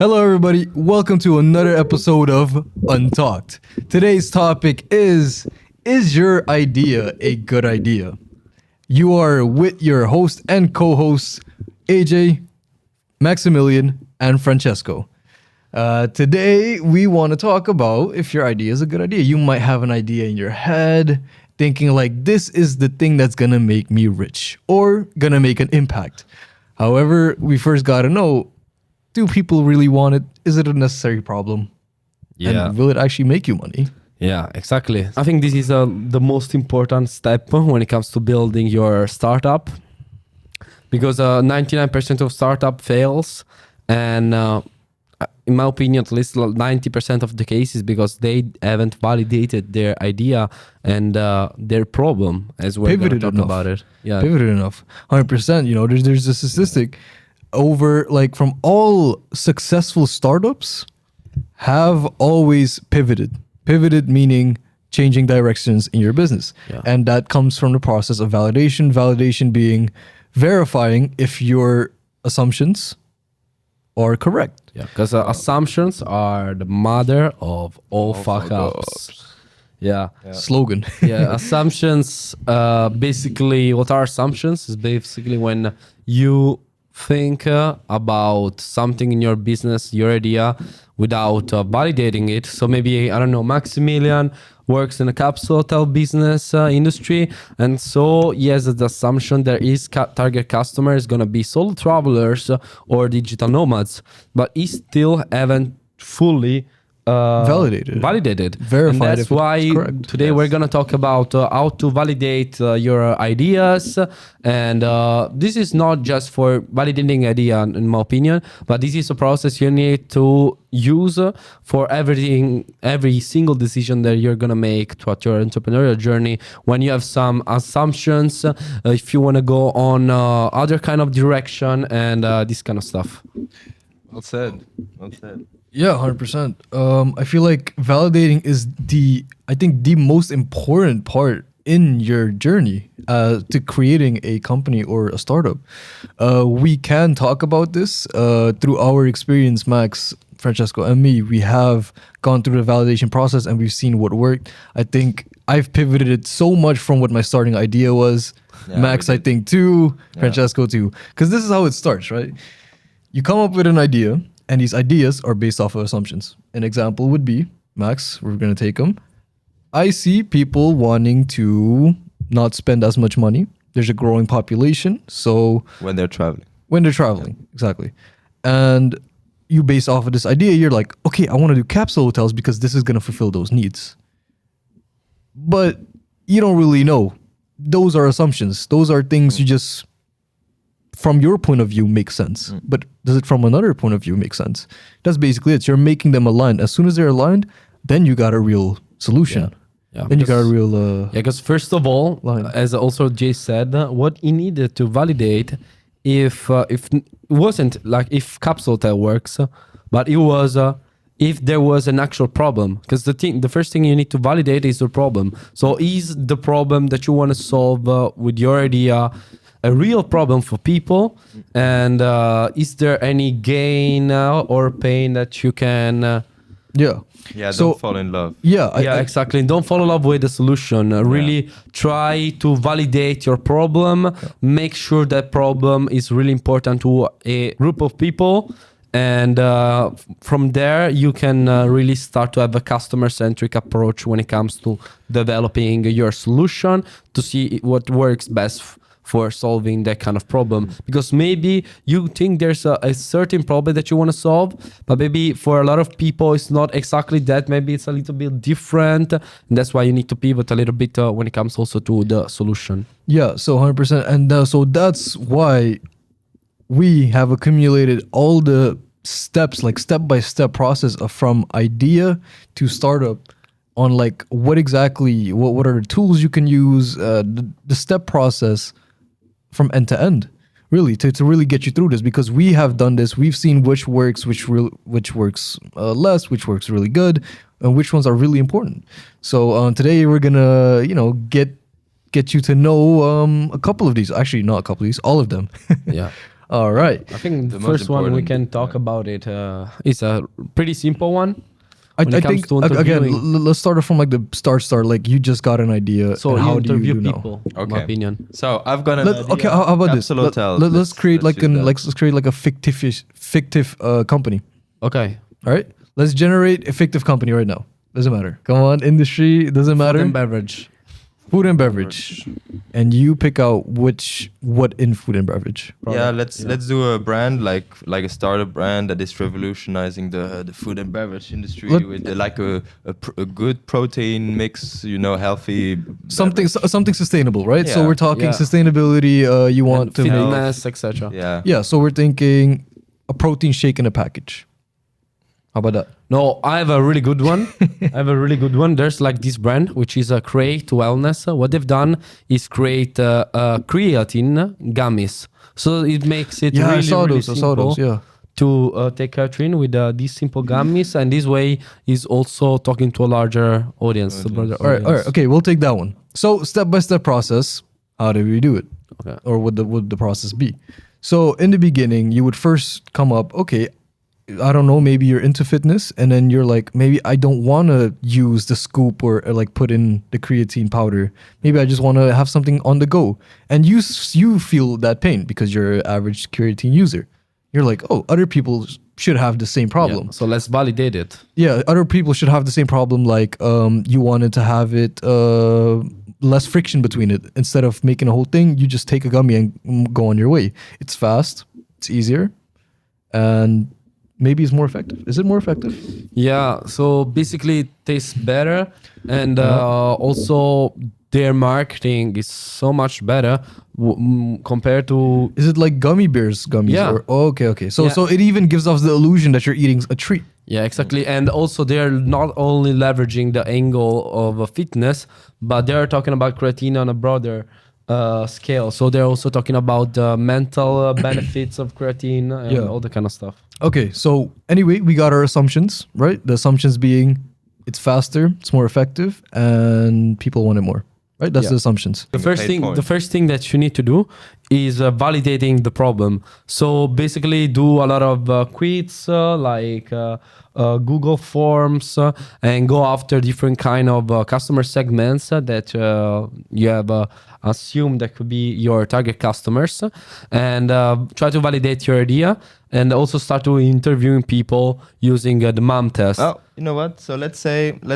Hello, everybody. Welcome to another episode of Untalked. Today's topic is your idea a good idea? You are with your host and co hosts, AJ, Maximilian, and Francesco. Today, we want to talk about if your idea is a good idea. You might have an idea in your head thinking, like, this is the thing that's going to make me rich or going to make an impact. However, we first got to know, do people really want it? Is it a necessary problem? Yeah. And will it actually make you money? Yeah, exactly. I think this is the most important step when it comes to building your startup, because 99% of startup fails, and in my opinion, at least 90% of the cases because they haven't validated their idea and their problem, as we're going to Pivoted talk enough. about it. Yeah, Pivoted enough. 100%. You know, there's a statistic over, like, from all successful startups have always pivoted. Pivoted meaning changing directions in your business. Yeah. And that comes from the process of validation. Validation being verifying if your assumptions are correct. yeah, because assumptions are the mother of all fuck ups. Yeah. Slogan. Yeah, assumptions, basically what are assumptions is basically when you think about something in your business, your idea, without validating it. So maybe, I don't know, Maximilian works in a capsule hotel business industry, and so he has the assumption that his target customer is going to be solo travelers or digital nomads, but he still haven't fully validated, Verified and that's if it's why correct. today we're going to talk about how to validate your ideas. And this is not just for validating idea, in my opinion, but this is a process you need to use for every single decision that you're going to make throughout your entrepreneurial journey. When you have some assumptions, if you want to go on other kind of direction and this kind of stuff. Well said. Well said. Yeah, 100%. I feel like validating is the most important part in your journey to creating a company or a startup. We can talk about this through our experience, Max, Francesco, and me. We have gone through the validation process and we've seen what worked. I think I've pivoted it so much from what my starting idea was. Yeah, Max, we I did. think, too. Yeah. Francesco, too. Because this is how it starts, right? You come up with an idea, and these ideas are based off of assumptions. An example would be, Max, we're going to take them. I see people wanting to not spend as much money. There's a growing population. So When they're traveling. when they're traveling, exactly. And you base off of this idea, you're like, okay, I want to do capsule hotels because this is going to fulfill those needs. But you don't really know. Those are assumptions. Those are things you just, from your point of view, make sense. But does it from another point of view make sense? That's basically it. You're making them aligned. As soon as they're aligned, then you got a real solution. Yeah, Then you got a because- real... Yeah, because first of all, Line. as also Jay said, what he needed to validate if it wasn't like if capsule hotel works, but it was if there was an actual problem. Because the first thing you need to validate is the problem. So is the problem that you want to solve with your idea a real problem for people, and is there any gain or pain that you can? yeah. Yeah, So- don't fall in love. Yeah. Yeah, exactly. Don't fall in love with the solution. Really try to validate your problem. Make sure that problem is really important to a group of people. And from there, you can really start to have a customer-centric approach when it comes to developing your solution to see what works best for solving that kind of problem. Because maybe you think there's a certain problem that you want to solve, but maybe for a lot of people it's not exactly that. Maybe it's a little bit different, and that's why you need to pivot a little bit when it comes also to the solution. Yeah, so 100%. And so that's why we have accumulated all the steps, like step-by-step process of from idea to startup on like what exactly, what are the tools you can use, the step process from end to end, really, to really get you through this, because we have done this. We've seen which works, which works less, which works really good, and which ones are really important. So today we're gonna, get you to know a couple of these. Actually, not a couple of these, all of them. Yeah. All right. I think The the most first one we important, can talk about it is a pretty simple one. I When it comes think to again, interviewing. let's start it from like the start. Like you just got an idea, So and you how do you interview do now? people, in my Okay. opinion. So I've got an idea. Okay, how about this? Capsule Hotel. Let's create like use that. let's create like a fictive company. Okay. All right, let's generate a fictive company right now. Doesn't matter. Come on, industry doesn't Food matter. and beverage. Food and beverage, and you pick out what in food and beverage. Yeah, product, let's do a brand like a startup brand that is revolutionizing the food and beverage industry Let- with like a good protein mix, healthy Something sustainable, right? So Yeah. we're talking Yeah. sustainability. You want And to make fitness, etc. Yeah. yeah. So we're thinking a protein shake in a package. How about that? No, I have a really good one. I have a really good one. There's like this brand, which is a Create Wellness. What they've done is create creatine gummies. So it makes it Yeah, really, I saw really those. I saw simple those. Yeah. to take creatine with these simple gummies. And this way is also talking to a larger audience. A broader All right. audience. Okay, we'll take that one. So step by step process. How do we do it? Okay. Or would the process be? So in the beginning, you would first come up. Okay, I don't know. Maybe you're into fitness, and then you're like, maybe I don't want to use the scoop or like put in the creatine powder. Maybe I just want to have something on the go. And you feel that pain because you're an average creatine user. You're like, oh, other people should have the same problem. Yeah. So let's validate it. Yeah, other people should have the same problem. Like, you wanted to have it less friction between it. Instead of making a whole thing, you just take a gummy and go on your way. It's fast, it's easier, and maybe it's more effective. Is it more effective? Yeah, so basically it tastes better, and also their marketing is so much better compared to. Is it like gummy bears gummies? Yeah. Or, oh, okay. So Yeah. so it even gives off the illusion that you're eating a treat. Yeah, exactly. And also they're not only leveraging the angle of fitness, but they're talking about creatine on a broader scale. So they're also talking about the mental benefits of creatine and Yeah. all the kind of stuff. Okay, so anyway, we got our assumptions, right? The assumptions being it's faster, it's more effective, and people want it more, right? That's Yeah. the assumptions. The first paid thing, point. the first thing that you need to do is validating the problem. So basically, do a lot of quiz, Google Forms, and go after different kind of customer segments that you have assumed that could be your target customers, and try to validate your idea, and also start to interviewing people using the MAM test. Oh, you know what? So let's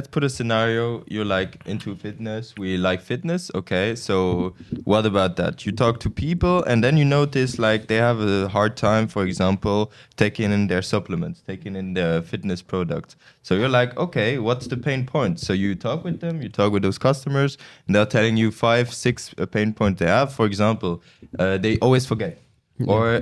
put a scenario. You're like into fitness. We like fitness. Okay. So what about that? You talk to people and then you notice like they have a hard time, for example, taking in their supplements, taking in their fitness products. So you're like, okay, what's the pain point? So you talk with them, you talk with those customers, and they're telling you 5, 6 pain points they have. For example, they always forget. Or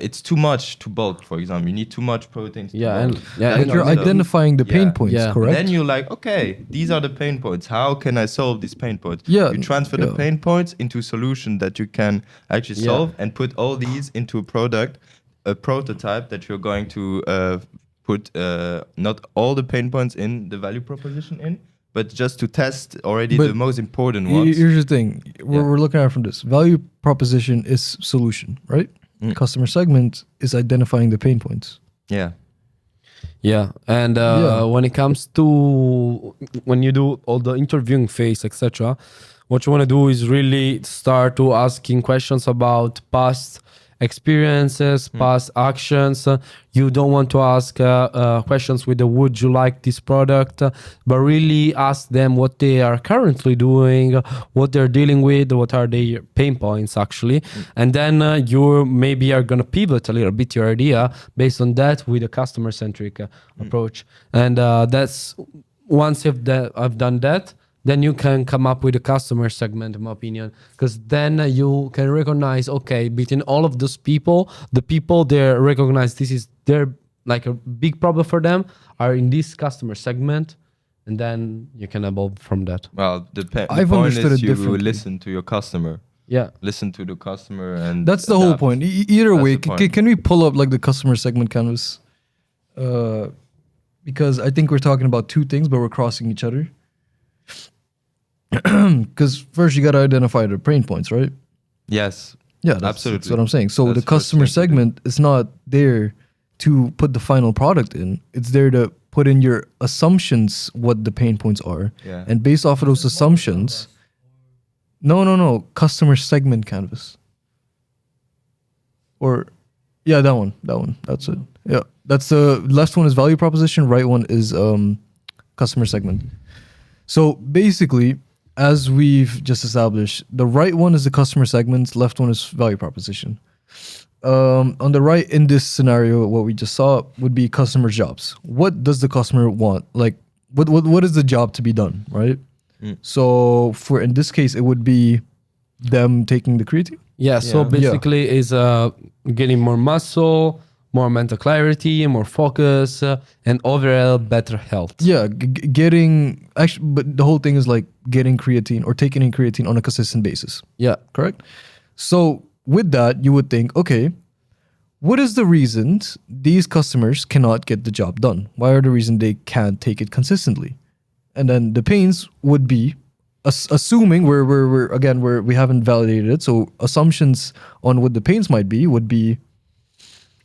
it's too much to bulk, for example. You need too much protein. To Yeah, bulk. and- yeah, That and You're kind of stuff. identifying the pain Yeah. points, Yeah. correct? Then you're like, okay, these are the pain points. How can I solve these pain points? Yeah, You transfer yeah. the pain points into a solution that you can actually Yeah. solve and put all these into a product, a prototype that you're going to put not all the pain points in the value proposition in, but just to test already But the most important ones. Here's the thing. Yeah. We're looking at it from this. Value proposition is solution, right? Customer segment is identifying the pain points. Yeah. Yeah, and Yeah. when it comes to when you do all the interviewing phase, etc., what you want to do is really start to asking questions about past experiences, past actions. You don't want to ask questions with the "Would you like this product?" But really ask them what they are currently doing, what they're dealing with, what are their pain points actually, and then you maybe are gonna pivot a little bit your idea based on that with a customer centric approach, and that's once I've done that. Then you can come up with a customer segment, in my opinion, because then you can recognize, okay, between all of those people, the people they recognize this is their like a big problem for them are in this customer segment, and then you can evolve from that. Well, the I've point understood is it you differently. listen to your customer. Yeah, Listen to the customer and That's the whole adapt. point. Either That's way, the point. can we pull up like the customer segment canvas? Because I think we're talking about two things, but we're crossing each other. Because first you got to identify the pain points, right? Yes. Yeah, that's Absolutely. what I'm saying. So That's the customer first thing to do. segment is not there to put the final product in. It's there to put in your assumptions what the pain points are. Yeah. And based off of those assumptions, no, customer segment canvas. Or yeah, that one. That's it. Yeah. That's the left one is value proposition, right one is customer segment. So basically, as we've just established, the right one is the customer segments, left one is value proposition. On the right in this scenario, what we just saw would be customer jobs. What does the customer want? Like, what is the job to be done, right? So for in this case, it would be them taking the creatine. Yeah, so Yeah. basically is getting more muscle, more mental clarity, more focus, and overall better health. Yeah, getting actually, but the whole thing is like getting creatine or taking in creatine on a consistent basis. Yeah. Correct. So with that, you would think, okay, what is the reasons these customers cannot get the job done? Why are the reason they can't take it consistently? And then the pains would be assuming we haven't validated it. So assumptions on what the pains might be would be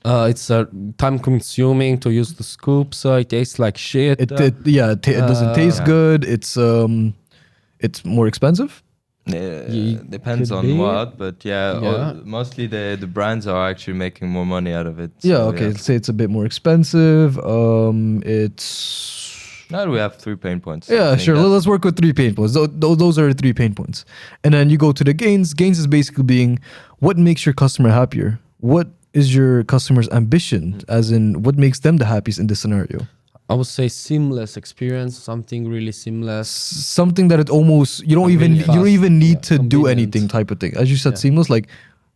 It's time consuming to use the scoops. It tastes like shit. it doesn't taste Yeah. good. It's more expensive. Depends could on be. what, but yeah, Yeah. mostly the brands are actually making more money out of it. Yeah, so, okay. Let's say it's a bit more expensive. It's Now we have 3 pain points. I yeah, think sure. that's- Let's work with 3 pain points. Those are the 3 pain points. And then you go to the gains. Gains is basically being what makes your customer happier. What is your customer's ambition? As in, what makes them the happiest in this scenario? I would say seamless experience, something really seamless. Something that it almost you don't Convenient. even need Yeah, to do convenient. anything type of thing. As you said, Yeah. seamless. Like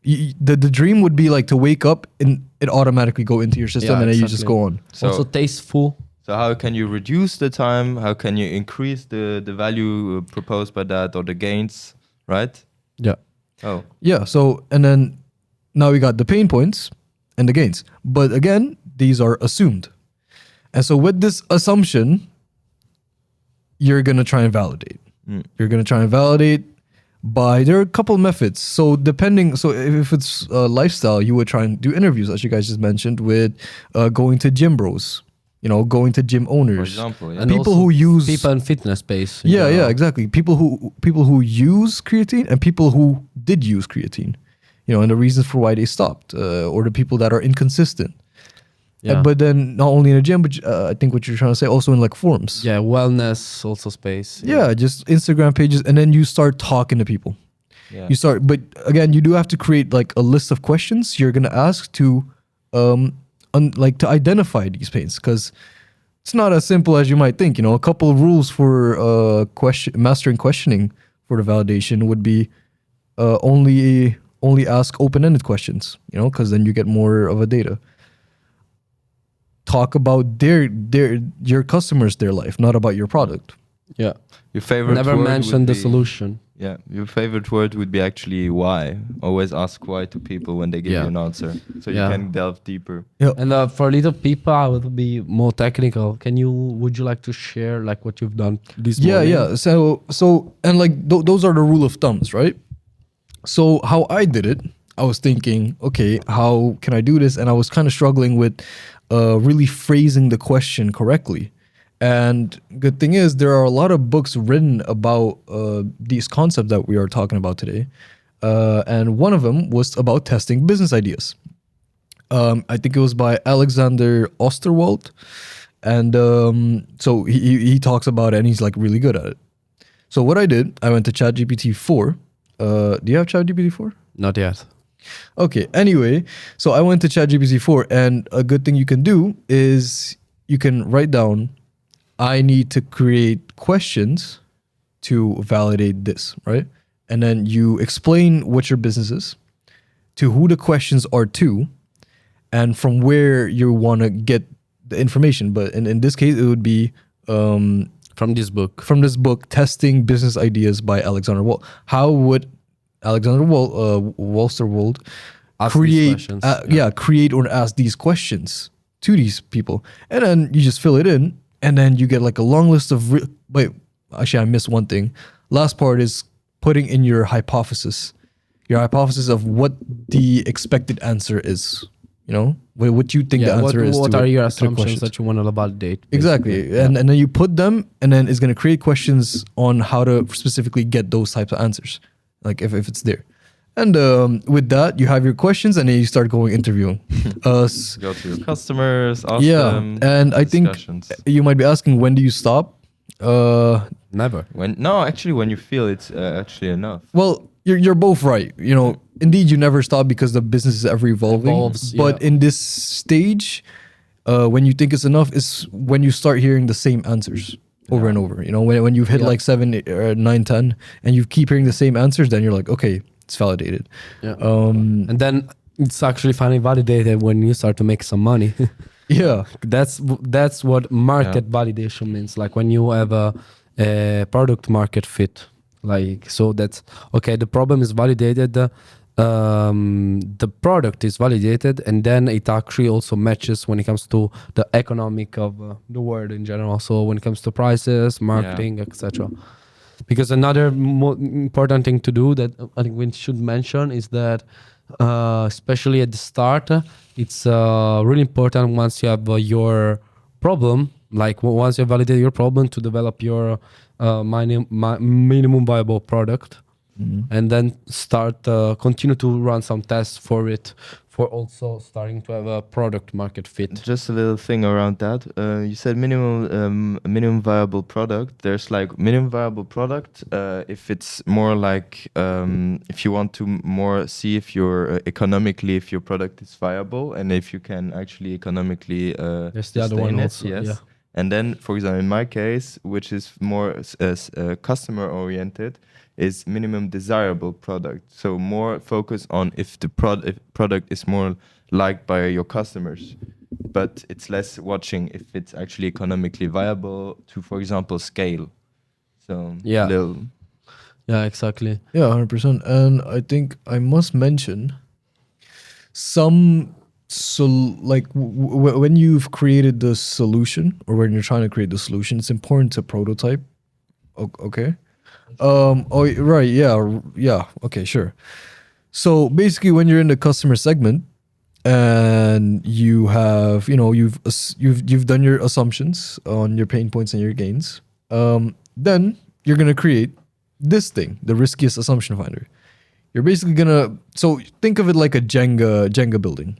the dream would be like to wake up and it automatically go into your system Yeah, and then you just exactly. go on. So, Also tasteful. so how can you reduce the time? How can you increase the value proposed by that or the gains, right? Yeah. Oh, Yeah. So and then now we got the pain points and the gains. But again, these are assumed. And so with this assumption, you're gonna try and validate. You're gonna try and validate by there are a couple methods. So if it's lifestyle, you would try and do interviews, as you guys just mentioned, with going to gym bros, going to gym owners. for example, yeah. And People also who use- people in fitness space. in Yeah, general. exactly. People who use creatine and people who did use creatine, and the reasons for why they stopped, or the people that are inconsistent. Yeah. But then not only in a gym, but I think what you're trying to say also in like forums. Yeah, wellness also space. Yeah, just Instagram pages, and then you start talking to people. Yeah. You start, but again, you do have to create like a list of questions you're gonna ask to, to identify these pains, because it's not as simple as you might think. A couple of rules for mastering questioning for the validation would be only ask open-ended questions. Because then you get more of a data. Talk about your customers, their life, not about your product. Yeah. Your favorite Never word mention would the be- solution. Yeah, your favorite word would be actually why. Always ask why to people when they give Yeah. you an answer, so Yeah. you can delve deeper. And for little people, I would be more technical. Would you like to share like what you've done this morning? Yeah. So and like those are the rule of thumbs, right? So how I did it, I was thinking, okay, how can I do this? And I was kind of struggling with really phrasing the question correctly. And good thing is, there are a lot of books written about these concepts that we are talking about today. And one of them was about testing business ideas. I think it was by Alexander Osterwald. And so he talks about it and he's like really good at it. So what I did, I went to ChatGPT 4. Do you have ChatGPT 4? Not yet. Okay, anyway, so I went to ChatGPT 4, and a good thing you can do is you can write down, I need to create questions to validate this, right? And then you explain what your business is, to who the questions are to, and from where you want to get the information. But in this case, it would be From this book. from this book, Testing Business Ideas by Alexander Wall. How would Alexander Wolsterwold Ask these create questions, create or ask these questions to these people, and then you just fill it in, and then you get like a long list of wait, actually I missed one thing. Last part is putting in your hypothesis. your hypothesis of what the expected answer is. You know, what you think the Yeah, answer is. what to are it, your to the assumptions questions. that you want to validate? Exactly, basically? and then you put them, and then it's gonna create questions on how to specifically get those types of answers, like if it's there. And with that, you have your questions, and then you start going interviewing. Go to your customers, ask Yeah, them. and I think discussions. you might be asking, when do you stop? Never. When you feel it's actually enough. Well, you're both right. You know, indeed, you never stop because the business is ever evolving. Evolves, But yeah. in this stage, when you think it's enough, is when you start hearing the same answers over and over. You know, when you've hit Yeah. like 7, 9, 10, and you keep hearing the same answers, then you're like, okay, it's validated. Yeah. And then it's actually finally validated when you start to make some money. Yeah, That's what market validation means. Like when you have a product market fit. Like so that's okay. The problem is validated. The product is validated, and then it actually also matches when it comes to the economic of the world in general. So when it comes to prices, marketing, etc. Because another important thing to do that I think we should mention is that, especially at the start, it's really important once you have your problem, like once you validate your problem, to develop your minimum viable product, and then start continue to run some tests for it, for also starting to have a product market fit. Just a little thing around that. You said minimum viable product. There's like minimum viable product. If it's more like if you want to more see if you're economically, if your product is viable, and if you can actually economically There's the other one sustain it, also, yes. yeah. And then, for example, in my case, which is more customer oriented, is minimum desirable product. So more focus on if the product is more liked by your customers, but it's less watching if it's actually economically viable to, for example, scale. So Yeah. little Yeah, exactly. yeah, 100%. And I think I must mention some. So, like when you've created the solution, or when you're trying to create the solution, it's important to prototype. Okay. Oh, right. Yeah. Yeah. Okay. Sure. So basically, when you're in the customer segment, and you have, you know, you've done your assumptions on your pain points and your gains, then you're gonna create this thing, the riskiest assumption finder. You're basically gonna, so think of it like a Jenga building,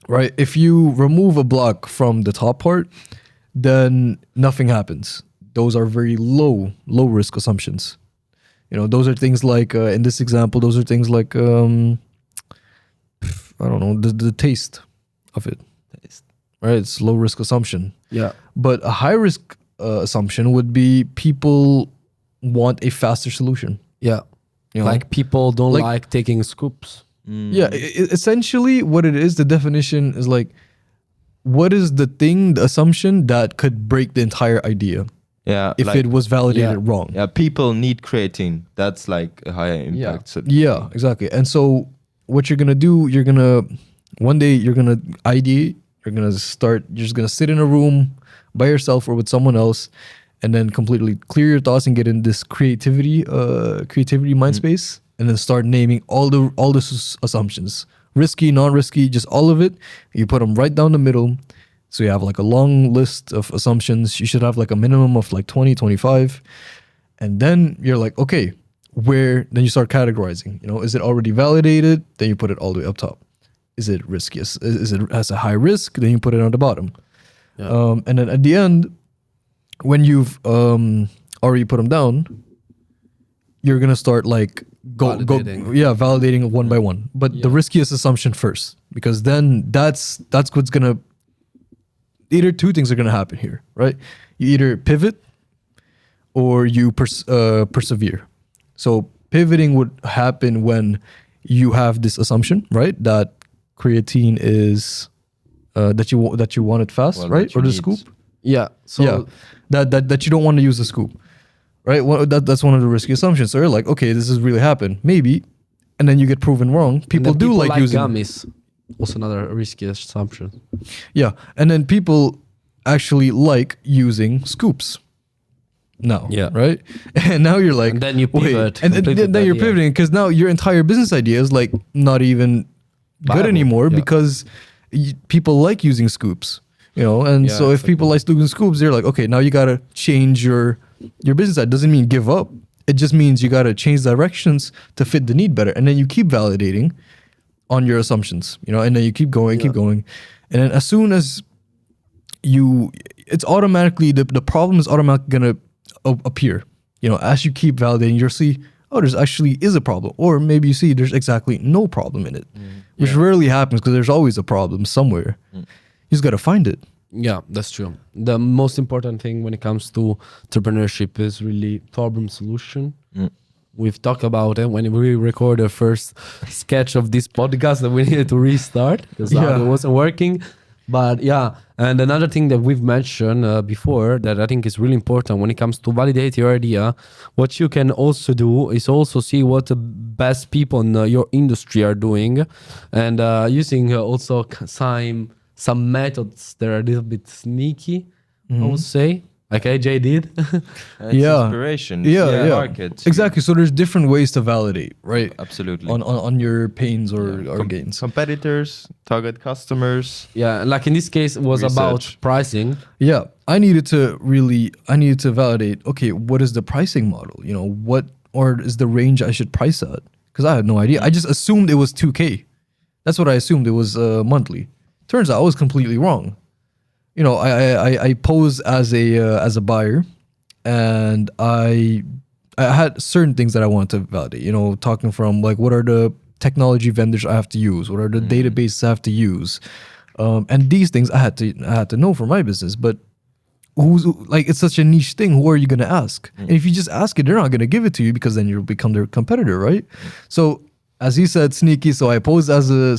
right? If you remove a block from the top part, then nothing happens. Those are very low risk assumptions. You know, those are things like in this example, those are things like I don't know, the taste of it, right? It's low risk assumption. Yeah. But a high risk assumption would be people want a faster solution. Yeah. You know? Like people don't Like- like taking scoops. Yeah, essentially what it is, the definition is like, what is the thing, the assumption that could break the entire idea yeah. if like, it was validated yeah. wrong? yeah, people need creatine. That's like a higher impact. Yeah, exactly. And so what you're gonna do, one day you're gonna ideate, you're just gonna sit in a room by yourself or with someone else, and then completely clear your thoughts and get in this creativity mind space, and then start naming all the assumptions, risky, non-risky, just all of it. You put them right down the middle. So you have like a long list of assumptions. You should have like a minimum of like 20, 25. And then you're like, okay, then you start categorizing. You know, is it already validated? Then you put it all the way up top. Is it riskiest? Is it has a high risk? Then you put it on the bottom. Yeah. And then at the end, when you've already put them down, you're gonna start like validating one by one. But the riskiest assumption first, because then that's what's gonna. Either two things are gonna happen here, right? You either pivot or you persevere. So pivoting would happen when you have this assumption, right? That creatine is that you want it fast, Well, right? that you Or the need. scoop. Yeah. So Yeah, that you don't want to use the scoop, right? That's one of the risky assumptions. So you're like, okay, this has really happened, maybe, and then you get proven wrong. and People then do like using gummies. Also another risky assumption. Yeah, and then people actually like using scoops. now, Yeah. right? And now you're like, And then you wait, pivot and completely then you're that, yeah. pivoting because now your entire business idea is like not even good Viable, anymore yeah. because people like using scoops, you know. And Yeah, so if people like using scoops, they're like, okay, now you gotta change your business idea. Doesn't mean give up. It just means you gotta change directions to fit the need better, and then you keep validating on your assumptions, you know, and then you keep going, and then as soon as it's automatically the problem is automatically gonna appear, you know, as you keep validating. You'll see, oh, there's actually is a problem, or maybe you see there's exactly no problem in it, which rarely happens because there's always a problem somewhere. You just gotta find it. Yeah, that's true. The most important thing when it comes to entrepreneurship is really problem solution. We've talked about it when we recorded the first sketch of this podcast that we needed to restart because Yeah. it wasn't working. But yeah, and another thing that we've mentioned before that I think is really important when it comes to validate your idea, what you can also do is also see what the best people in your industry are doing, and using also some methods that are a little bit sneaky, I would say, like AJ did. And it's inspiration. Yeah. Market. Exactly. So there's different ways to validate, right? Absolutely. On your pains or gains. Competitors, target customers. Yeah, like in this case, it was about Research. pricing. Yeah, I needed to validate, okay, what is the pricing model? You know, what or is the range I should price at? Because I had no idea. I just assumed it was 2K. That's what I assumed it was monthly. Turns out I was completely wrong. You know, I pose as a buyer, and I had certain things that I wanted to validate. You know, talking from like what are the technology vendors I have to use, what are the databases I have to use, and these things I had to know for my business. But who's like, it's such a niche thing. Who are you gonna ask? And if you just ask it, they're not gonna give it to you because then you'll become their competitor, right? So as he said, sneaky. So I posed as a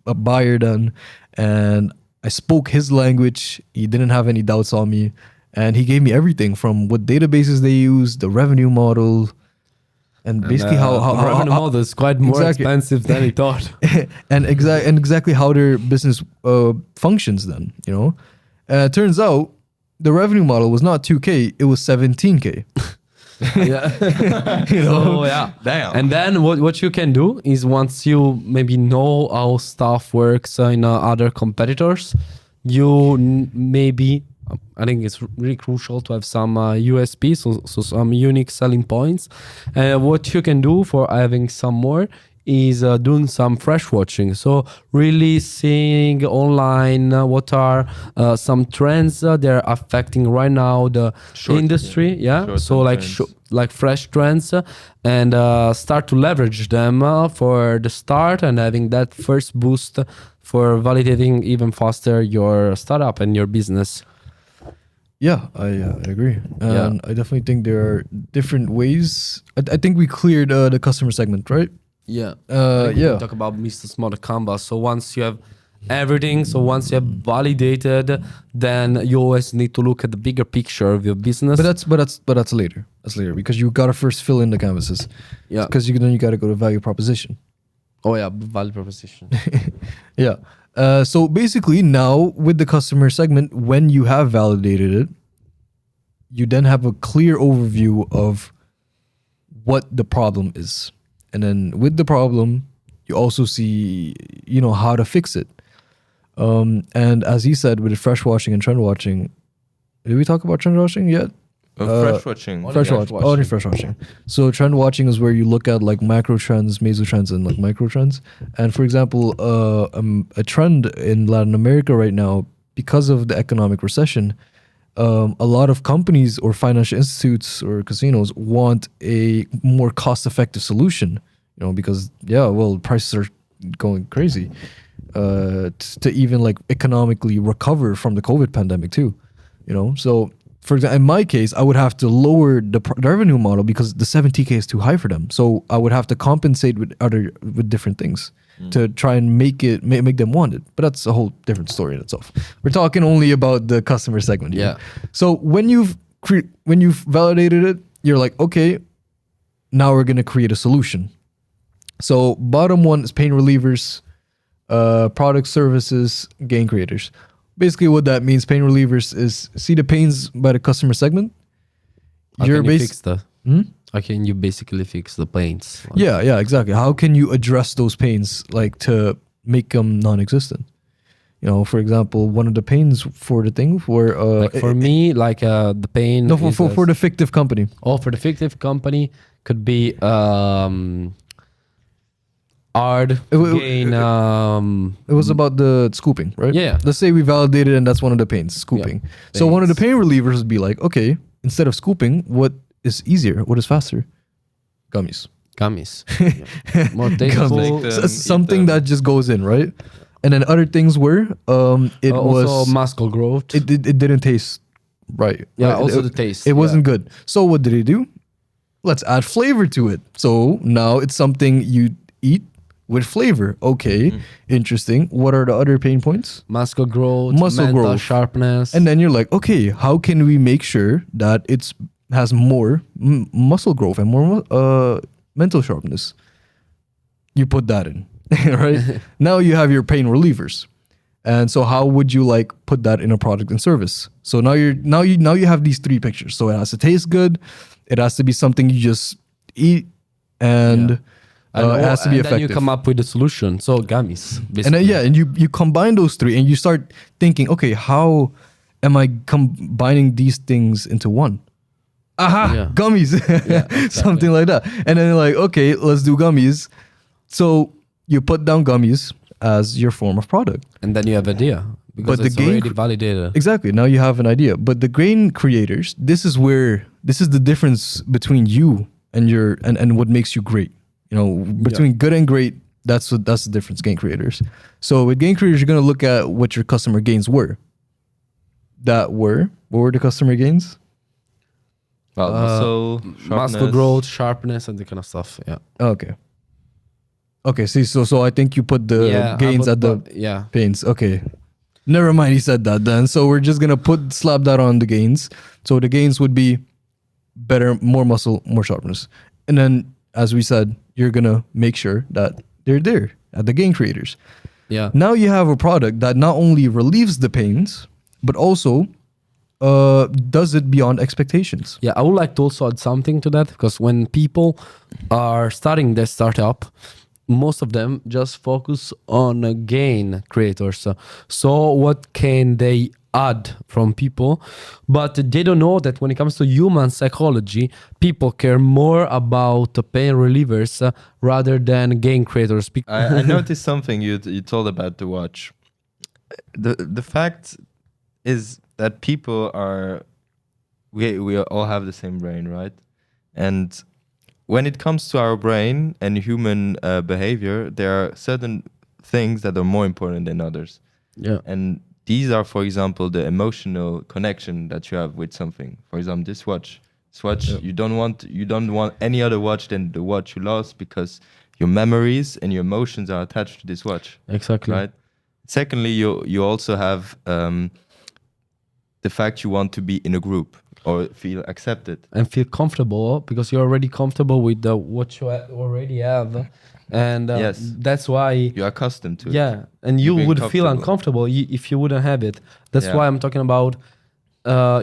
a buyer then, and I spoke his language. He didn't have any doubts on me, and he gave me everything from what databases they use, the revenue model, and basically the how revenue model is quite more Exactly. expensive than he thought. and exactly how their business functions. Then turns out the revenue model was not 2K; it was 17K. Yeah. You know? So, yeah. Damn. And then what you can do is once you maybe know how stuff works in other competitors, you maybe, I think it's really crucial to have some USP, so some unique selling points. What you can do for having some more is doing some fresh watching. So really seeing online what are some trends that are affecting right now the industry. Yeah. Short-term So like trends. like fresh trends and start to leverage them for the start and having that first boost for validating even faster your startup and your business. Yeah, I agree, and I definitely think there are different ways. I think we cleared the customer segment, right? Yeah. Yeah. We talk about Mr. Smart Canvas. So once you have everything, so once you have validated, then you always need to look at the bigger picture of your business. But that's later. That's later because you gotta first fill in the canvases. Yeah. Because then you gotta go to value proposition. Oh yeah, value proposition. Yeah. So basically now with the customer segment, when you have validated it, you then have a clear overview of what the problem is. And then with the problem, you also see, how to fix it. And as he said, with the fresh watching and trend watching, did we talk about trend watching yet? Fresh watching. Fresh watching. Only fresh watching. So trend watching is where you look at like macro trends, meso trends, and like micro trends. And for example, a trend in Latin America right now, because of the economic recession, a lot of companies or financial institutes or casinos want a more cost-effective solution. Because prices are going crazy to even like economically recover from the COVID pandemic too. So. For example, in my case, I would have to lower the revenue model because the 70K is too high for them. So I would have to compensate with different things to try and make them want it. But that's a whole different story in itself. We're talking only about the customer segment here. Yeah. So when you've validated it, you're like, okay, now we're gonna create a solution. So bottom one is pain relievers, product services, gain creators. Basically what that means, pain relievers, is see the pains by the customer segment How You're can you bas- fix that? Hmm? How can you basically fix the pains? Like, Yeah, exactly. How can you address those pains, like to make them non-existent? You know, for example, one of the pains for the thing were like for me, like the pain. no, is for the fictive company. for the fictive company could be hard It wa- gain. It was about the scooping, right? Yeah. Let's say we validated, and that's one of the pains, scooping. So one of the pain relievers would be like, okay, instead of scooping, what is easier? What is faster? Gummies. gummies. Yeah. More tasteful. Make them- Something them. that just goes in, right? And then other things were, it Also was muscle growth. it didn't taste right. Yeah, right? also it, the taste, It wasn't yeah. good. So what did they do? Let's add flavor to it. So now it's something you eat with flavor. Okay, interesting. What are the other pain points? muscle growth, Muscle mental growth. sharpness. And then you're like, okay, how can we make sure that it's has more muscle growth and more mental sharpness? You put that in, right? Now you have your pain relievers. And so how would you like put that in a product and service? So now you have these three pictures. So it has to taste good, it has to be something you just eat, and it has to be and then effective. you come up with a solution. So gummies, basically. And then, yeah, and you combine those three and you start thinking, okay, how am I combining these things into one? Aha, Yeah. gummies, something like that. And then like, okay, let's do gummies. So you put down gummies as your form of product. And then you have idea because But the it's game already validated. Exactly. Now you have an idea. But the grain creators, this is the difference between you and and what makes you great. You know, between good and great, that's the difference, gain creators. So with gain creators, you're gonna look at what your customer gains were. What were the customer gains? Well, muscle, Muscle sharpness. growth, sharpness, and that kind of stuff. Yeah. Okay. Okay, see, so I think you put the yeah. gains at the yeah. pains. Okay. Never mind, he said that then. So we're just gonna slap that on the gains. So the gains would be better, more muscle, more sharpness. And then as we said, you're gonna make sure that they're there at the gain creators. Yeah. Now you have a product that not only relieves the pains, but also does it beyond expectations. Yeah, I would like to also add something to that because when people are starting their startup, most of them just focus on gain creators. So what can they add from people? But they don't know that when it comes to human psychology, people care more about the pain relievers rather than gain creators. I noticed something you told about the watch. The fact is that people are we all have the same brain, right? And when it comes to our brain and human behavior, there are certain things that are more important than others. Yeah. And these are, for example, the emotional connection that you have with something. For example, this watch. You don't want any other watch than the watch you lost because your memories and your emotions are attached to this watch. Exactly. Right. Secondly, you also have the fact you want to be in a group or feel accepted. And feel comfortable because you're already comfortable with what you already have. And Yes. that's why You're accustomed to it. yeah, and you You're being would feel comfortable. uncomfortable if you wouldn't have it. That's Yeah. why I'm talking about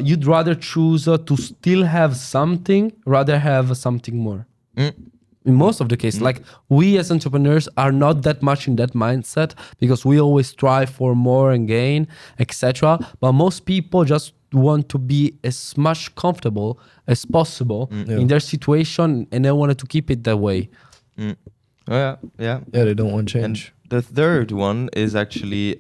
you'd rather choose to still have something rather have something more. In most of the cases, like we as entrepreneurs are not that much in that mindset because we always strive for more and gain, etc. But most people just want to be as much comfortable as possible in their situation and they wanted to keep it that way. Oh, yeah. Yeah, they don't want And change. the third one is actually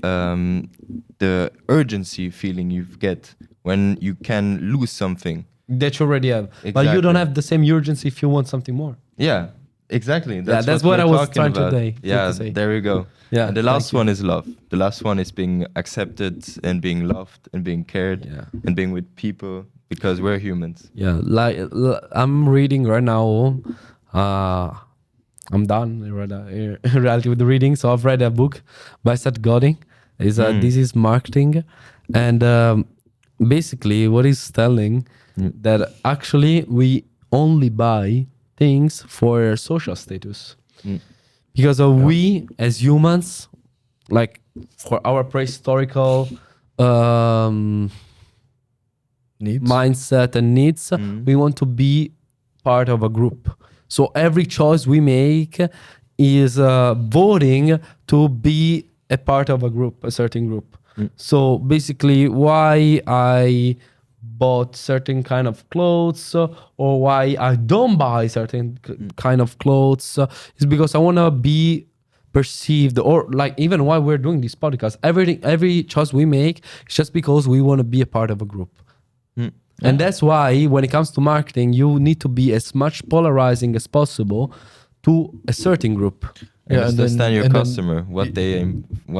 the urgency feeling you get when you can lose something. That you already have. But you don't Exactly. have the same urgency if you want something more. Yeah, exactly. that's we're what I was talking trying to about. say- Yeah, to say. there we go. Yeah, And the thank last you. one is love. The last one is being accepted and being loved and being cared Yeah. and being with people because we're humans. Yeah, like I'm reading right now. I'm done in reality with the reading. So I've read a book by Seth Godin. This is marketing, and basically what he's telling that actually we only buy things for social status because we as humans, like for our prehistorical Needs. mindset and needs, we want to be part of a group. So every choice we make is voting to be a part of a group, a certain group. So basically, why I bought certain kind of clothes or why I don't buy certain kind of clothes is because I want to be perceived, or like even why we're doing this podcast. Every choice we make is just because we want to be a part of a group. And that's why when it comes to marketing, you need to be as much polarizing as possible to a certain group. And Yeah, and understand then- your and then- customer, what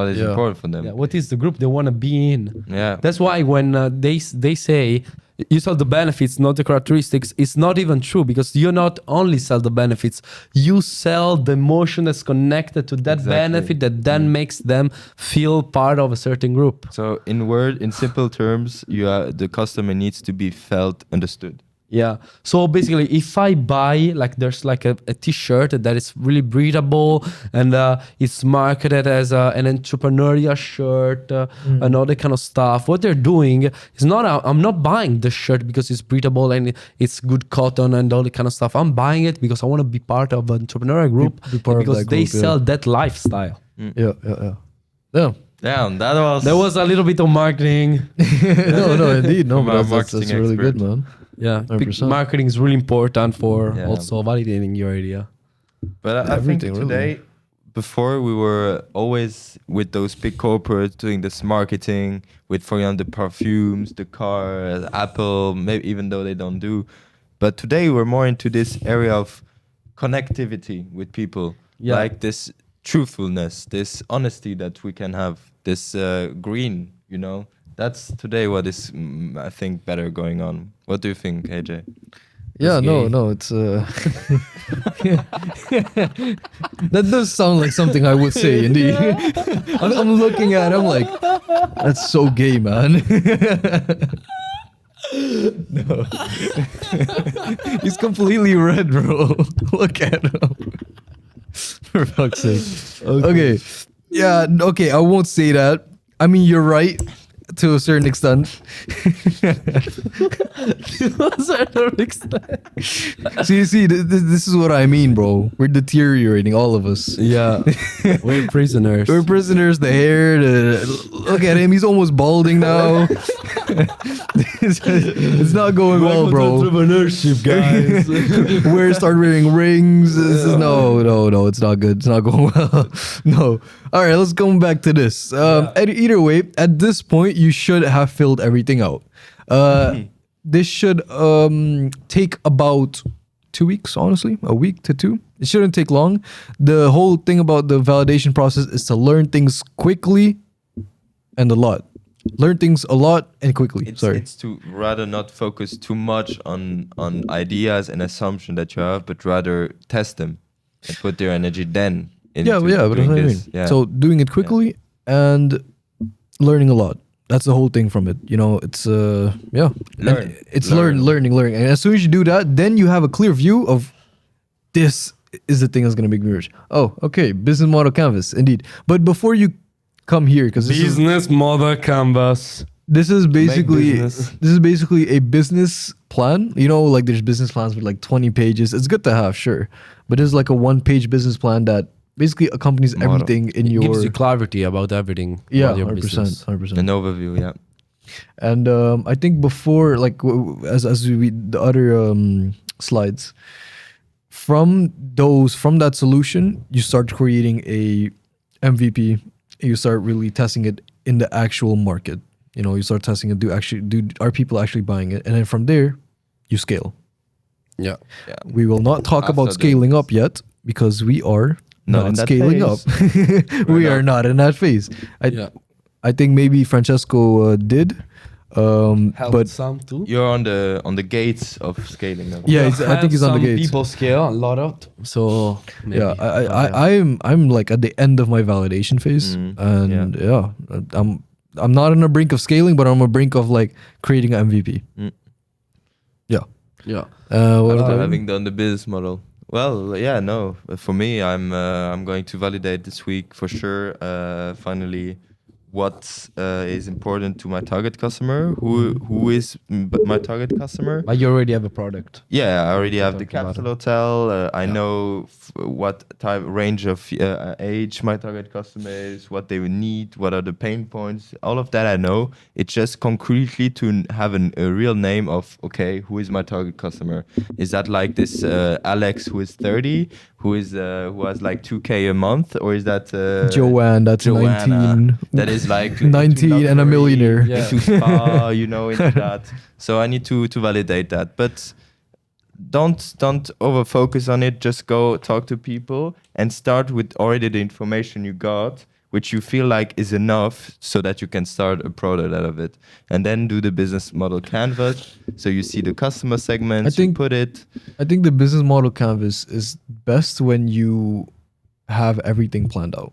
is Yeah. important for them. Yeah, what is the group they want to be in? Yeah. That's why when they say you sell the benefits, not the characteristics, it's not even true, because you not only sell the benefits, you sell the emotion that's connected to that Exactly. benefit that then makes them feel part of a certain group. So in simple terms, the customer needs to be felt understood. Yeah. So basically, if I buy, like, there's like a t-shirt that is really breathable and it's marketed as an entrepreneurial shirt and all that kind of stuff, what they're doing is not, I'm not buying the shirt because it's breathable and it's good cotton and all that kind of stuff. I'm buying it because I want to be part of an entrepreneurial group, be part of because that they group, yeah. sell that lifestyle. Yeah. Damn, that was a little bit of marketing. No, indeed. No, From but our that's marketing really good, expert. man. Yeah. 100%. Marketing is really important for Yeah. also validating your idea. But I think Everything, really. today, before we were always with those big corporates doing this marketing with, for example, the perfumes, the car, Apple, maybe even though they don't do. But today we're more into this area of connectivity with people, Yeah. like this truthfulness, this honesty that we can have, this green, That's today what is, I think, better going on. What do you think, AJ? Yeah, gay. no, it's that does sound like something I would say, indeed. I'm looking at it, I'm like, that's so gay, man. No. He's completely red, bro. Look at him. For fuck's sake. Okay. Yeah, okay, I won't say that. I mean, you're right to a certain extent. See, this is what I mean, bro. We're deteriorating, all of us. Yeah, we're prisoners. We're prisoners. The hair, look at him. He's almost balding now. It's not going well, bro. Entrepreneurship, guys. Start wearing rings. This is no. It's not good. It's not going well. No. All right, let's go back to this. Either way, at this point, you should have filled everything out. This should take about 2 weeks, honestly, a week to 2. It shouldn't take long. The whole thing about the validation process is to learn things quickly and a lot. Learn things a lot and quickly. It's to rather not focus too much on ideas and assumption that you have, but rather test them and put their energy then into but that's doing what I mean. this. Yeah. So doing it quickly and learning a lot. That's the whole thing from it. It's Learn. It's Learn. learning. And as soon as you do that, then you have a clear view of this is the thing that's gonna make me rich. Oh, okay, business model canvas, indeed. But before you come here, because Business model canvas. this is basically business. a business plan. Like there's business plans with like 20 pages. It's good to have, sure, but there's like a 1-page business plan that basically accompanies Model. everything in your Gives you clarity about everything. yeah, about your 100%, business. 100%. An overview, yeah. And I think before, like as we read the other slides, from that solution, you start creating a MVP. You start really testing it in the actual market. You start testing it. Are people actually buying it? And then from there, you scale. Yeah. Yeah. We will not talk about After scaling this. up yet because we are Not in not that scaling up. phase. We We're are not in that phase. I think maybe Francesco did. But some too. You're on the gates of scaling up. yeah, I think he's on the gates. People scale a lot of. So maybe. Yeah, I'm like at the end of my validation phase, and I'm not on the brink of scaling, but I'm on the brink of like creating an MVP. Yeah. Yeah. What After about having done the business model. Well, yeah, no. For me, I'm going to validate this week for sure. Finally what is important to my target customer, who is my target customer. But you already have a product. Yeah, I already have the Talk about capital hotel. I Yeah. know what type range of age my target customer is, what they would need, what are the pain points. All of that I know. It's just concretely to have a real name of, okay, who is my target customer? Is that like this Alex who is 30, who has like 2K a month, or is that Joanne, that's Joanna, 19. that is like 19 and a millionaire. Yeah. into spa, into that. So I need to validate that, but don't over focus on it. Just go talk to people and start with already the information you got, which you feel like is enough so that you can start a product out of it, and then do the business model canvas so you see the customer segments. You put it. I think the business model canvas is best when you have everything planned out.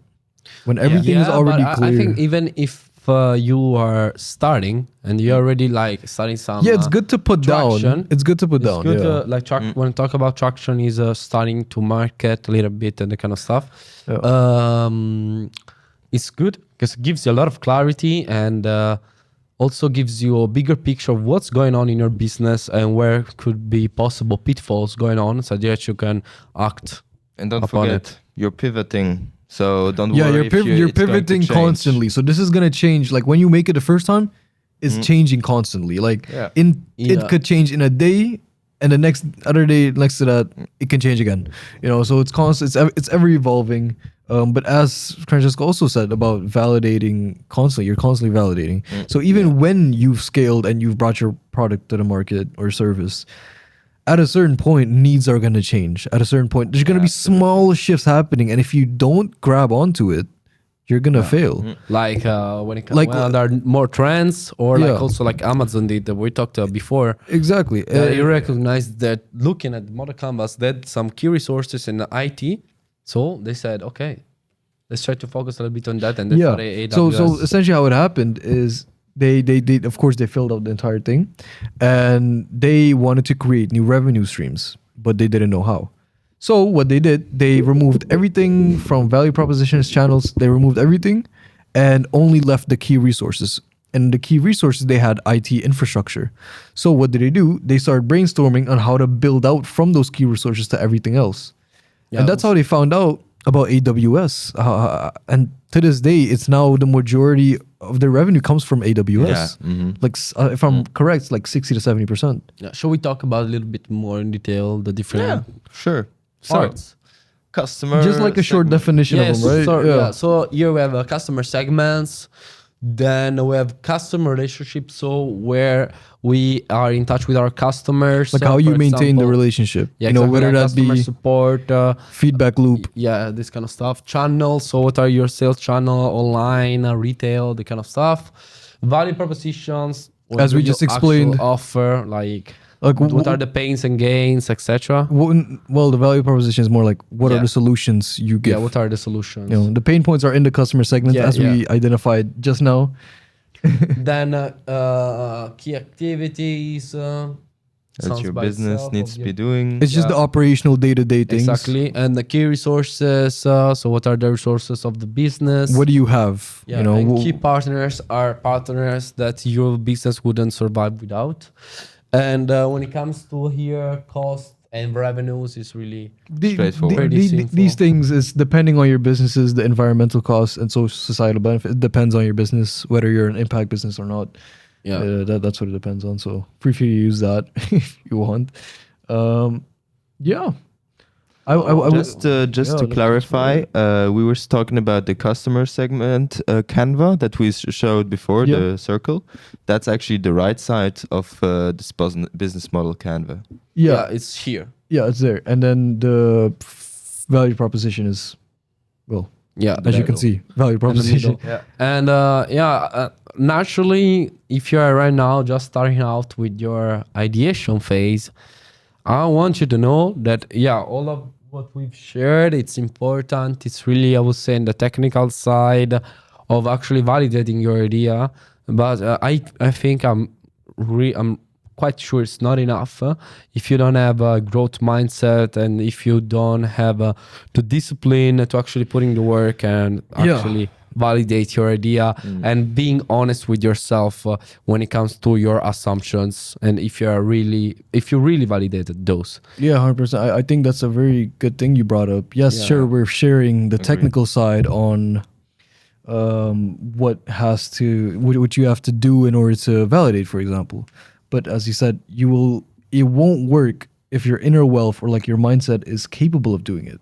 When everything is already but clear. I think even if you are starting and you're already like starting some yeah, it's good to put down. traction. It's good to put It's down. good Yeah. like when I talk about traction is starting to market a little bit and that kind of stuff. Yeah. It's good because it gives you a lot of clarity and also gives you a bigger picture of what's going on in your business and where could be possible pitfalls going on so that you can act. And don't upon forget, you're pivoting. So don't Yeah, worry. you're It's going to pivoting change. constantly. So this is gonna change. Like when you make it the first time, it's changing constantly. Like Yeah. Yeah. it could change in a day, and the next other day next to that, it can change again. So it's constant. It's ever evolving. But as Francesco also said about validating constantly, you're constantly validating. So even when you've scaled and you've brought your product to the market or service, at a certain point, needs are going to change. At a certain point, there's going to be small shifts happening, and if you don't grab onto it, you're going to fail. Like when it comes Like, when there are more trends or Yeah. like also like Amazon did that we talked before. Exactly. You recognize that looking at the model canvas, that some key resources in the IT. So they said, okay, let's try to focus a little bit on that. And that's Yeah. what AWS. So essentially, how it happened is they of course they filled out the entire thing, and they wanted to create new revenue streams, but they didn't know how. So what they did, they removed everything from value propositions channels. They removed everything, and only left the key resources. And the key resources they had IT infrastructure. So what did they do? They started brainstorming on how to build out from those key resources to everything else. Yeah, And that's how they found out about AWS. And to this day, it's now the majority of their revenue comes from AWS. Yeah. Like if I'm correct, it's like 60 to 70%. Yeah. Shall we talk about a little bit more in detail the different Sure. parts? Customer. Just like a short segment. definition of them, right? So here we have customer segments. Then we have customer relationships. So where we are in touch with our customers. Like So how you for maintain the example- relationship. Yeah, Whether like that customer be support, feedback loop. yeah, this kind of stuff. Channels. So what are your sales channel, online, retail, the kind of stuff. Value propositions. What As do we you just actual explained. offer like Like what are the pains and gains, etc. Well, the value proposition is more like what are Yeah. the solutions you give. Yeah, what are the solutions? The pain points are in the customer segment Yeah, as we identified just now. Then key activities. That's sounds your by business itself, needs of to your- be doing. It's just the operational day-to-day things. Exactly, and the key resources. So what are the resources of the business? What do you have? Yeah, and key partners are partners that your business wouldn't survive without. And when it comes to here, cost and revenues is really Straightforward. Pretty simple. These things is depending on your businesses, the environmental costs and social societal benefit. It depends on your business, whether you're an impact business or not. That's what it depends on. So free for you to use that if you want. Yeah. Just to clarify, we were talking about the customer segment Canva that we showed before, the circle. That's actually the right side of this business model Canva. yeah, it's here. Yeah, it's there. And then the value proposition is, well, Yeah, as you can see, value proposition. Yeah. And naturally, if you are right now just starting out with your ideation phase, I want you to know that, all of what we've shared, it's important. It's really, I would say, in the technical side of actually validating your idea. But I think I'm quite sure it's not enough if you don't have a growth mindset and if you don't have the discipline to actually put in the work and actually validate your idea and being honest with yourself when it comes to your assumptions, and if you really validated those. Yeah, 100%. I think that's a very good thing you brought up. Yes, Yeah. sure, we're sharing the technical side on what you have to do in order to validate, for example. But as you said, it won't work if your inner wealth or like your mindset is capable of doing it.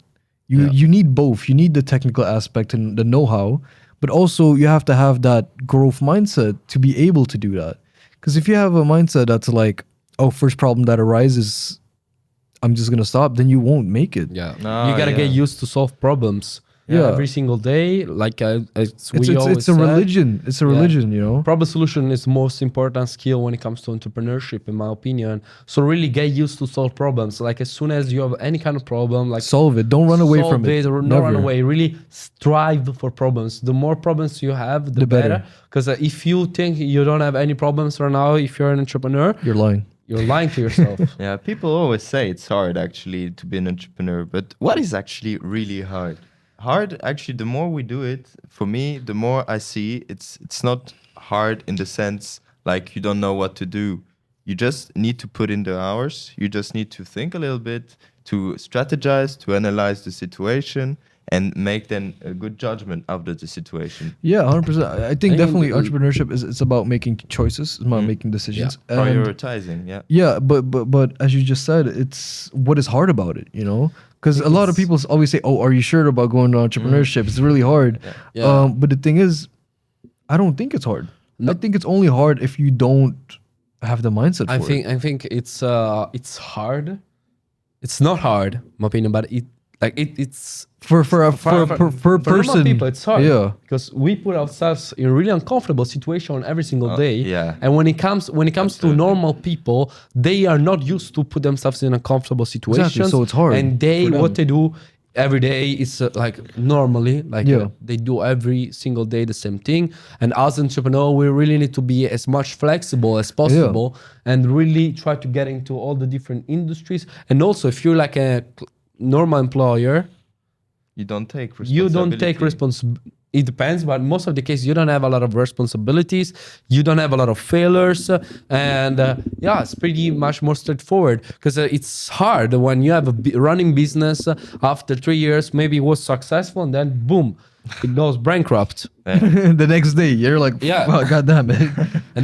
You need both. You need the technical aspect and the know-how, but also you have to have that growth mindset to be able to do that. Because if you have a mindset that's like, oh, first problem that arises, I'm just gonna stop, then you won't make it. Yeah, Ah, you gotta get yeah. used to solve problems. Yeah. Every single day, like we always It's a said. religion. It's a religion, you know. Problem solution is most important skill when it comes to entrepreneurship, in my opinion. So really get used to solve problems. Like as soon as you have any kind of problem, like Solve it. Don't run away solve from it. or not Never. run away. Really strive for problems. The more problems you have, the better. Because if you think you don't have any problems right now, if you're an entrepreneur, You're lying. you're lying to yourself. Yeah, people always say it's hard actually to be an entrepreneur, but what is actually really hard? Hard, actually, the more we do it, for me, the more I see it's not hard in the sense like you don't know what to do. You just need to put in the hours. You just need to think a little bit, to strategize, to analyze the situation, and make then a good judgment after the situation. Yeah, 100%. I think And, definitely entrepreneurship is it's about making choices, it's about making decisions. And Prioritizing, yeah. yeah, but as you just said, it's what is hard about it, you know? Because a lot of people always say, "Oh, are you sure about going to entrepreneurship? It's really hard." Yeah. But the thing is, I don't think it's hard. I think it's only hard if you don't have the mindset for it. I think it's hard. It's not hard, in my opinion, but it's For a per for person, normal people, it's hard. Yeah. Because we put ourselves in a really uncomfortable situation every single day. yeah. And when it comes to normal people, they are not used to put themselves in uncomfortable situations. so it's hard And what they do every day is like normally, like they do every single day the same thing. And as entrepreneur, we really need to be as much flexible as possible and really try to get into all the different industries. And also, if you're like a normal employer, You don't take responsibility. It depends, but most of the cases you don't have a lot of responsibilities, you don't have a lot of failures, and it's pretty much more straightforward. Because it's hard when you have a running business after 3 years, maybe it was successful, and then boom, it goes bankrupt. The next day you're like, "Wow, God damn it." And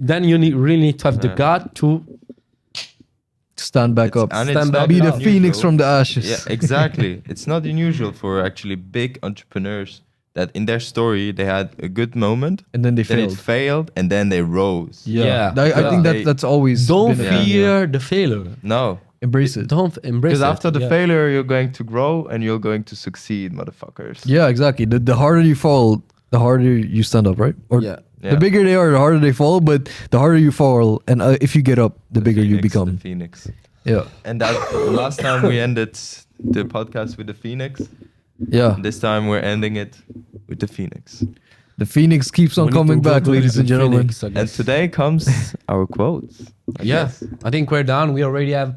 then really need to have the gut to stand back up. And Stand it's back not Be the unusual. phoenix from the ashes. Yeah, exactly. It's not unusual for actually big entrepreneurs that in their story they had a good moment And then they then failed. it failed and then they rose. Yeah. Yeah. I think They- that's always don't been a thing, fear the failure. No, Embrace it. Don't embrace because it. after the failure you're going to grow and you're going to succeed, motherfuckers. Yeah, exactly. The harder you fall, the harder you stand up, right? Or Yeah. Yeah. the bigger they are, the harder they fall. But the harder you fall, and if you get up, the bigger you Phoenix, become. The Phoenix. Yeah, And that last time we ended the podcast with the Phoenix. yeah. This time we're ending it with the Phoenix. The phoenix keeps on We need coming to back, go to ladies the and gentlemen. Phoenix, I And guess. today comes our quotes. I guess. I think we're done. We already have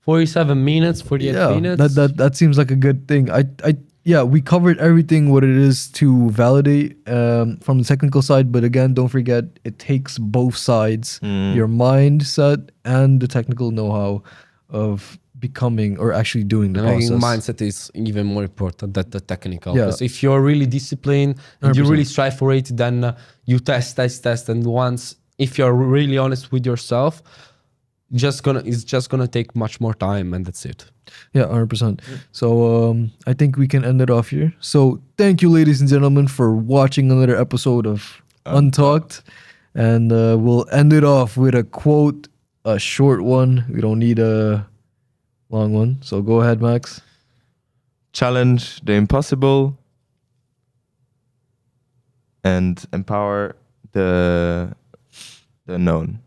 47 minutes, 48 Yeah, minutes. that seems like a good thing. We covered everything what it is to validate from the technical side, but again, don't forget it takes both sides, your mindset and the technical know-how of becoming or actually doing the And I think process. mindset is even more important than the technical. Yeah. Because if you're really disciplined and you 100%. really strive for it, then you test, and once, if you're really honest with yourself, it's just gonna take much more time, and that's it. Yeah, 100%. So I think we can end it off here. So thank you, ladies and gentlemen, for watching another episode of Untalked. And we'll end it off with a quote, a short one. We don't need a long one. So go ahead, Max. Challenge the impossible and empower the known.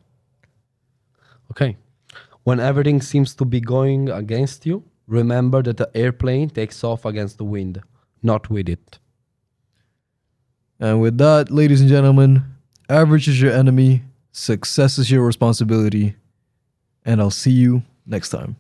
Okay. When everything seems to be going against you, remember that the airplane takes off against the wind, not with it. And with that, ladies and gentlemen, average is your enemy, success is your responsibility, and I'll see you next time.